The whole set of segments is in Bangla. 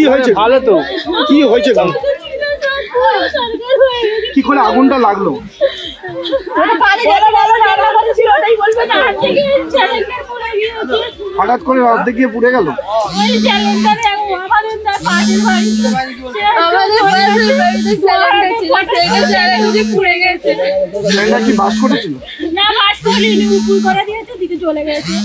কি হয়েছে? ভালো তো। কি হয়েছে? কি করে আগুনটা লাগলো? হঠাৎ করে অর্ধেক গিয়ে পুড়ে গেল। কি বাস করেছিল? না, বাস করিনি, উপর করে দিয়েছে, দিকে চলে গেছে।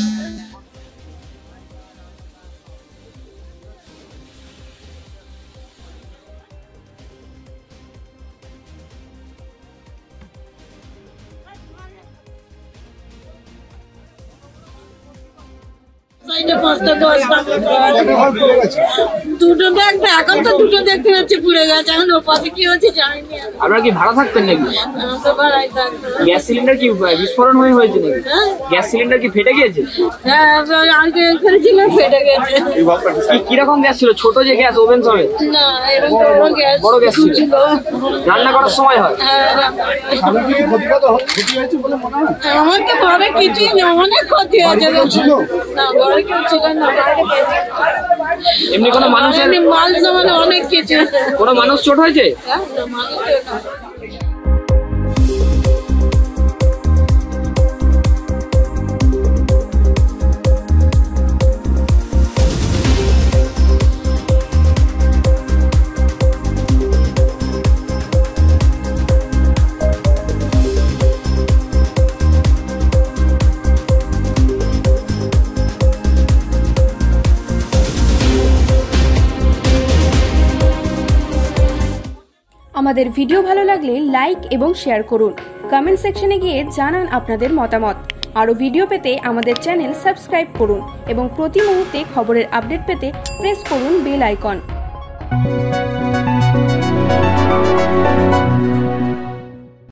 দুটো দেখতে এখন তো দুটো দেখতে হচ্ছে পুড়ে গেছে, এখন ওর পাশে কি হচ্ছে জানিনি। আপনারা কি ভাড়া থাকতেন নাকি? তো ভাড়াই থাকতো। গ্যাস সিলিন্ডার কি বিস্ফোরণ হয়েছে নাকি? গ্যাস সিলিন্ডার কি ফেটে গিয়েছে? হ্যাঁ, আগে ফেলেছিলাম, ফেটে গেছে। কিরকম গ্যাস ছিল? ছোট যে গ্যাস ওভেন সবে? না, এরকম বড় গ্যাস ছিল। রান্না করার সময় হয়? আমার তো ঘরে কিছুই না, অনেক ক্ষতি হয়েছে। না, ঘরে কেউ ছিল না। এমনি কোনো মানুষের মাল সামানে অনেক কিছু। কোনো মানুষ চোট হয়েছে? আমাদের ভিডিও ভালো লাগলে লাইক এবং শেয়ার করুন। কমেন্ট সেকশনে গিয়ে জানান আপনাদের মতামত। আরও ভিডিও পেতে আমাদের চ্যানেল সাবস্ক্রাইব করুন এবং প্রতি মুহূর্তে খবরের আপডেট পেতে প্রেস করুন বেল আইকন।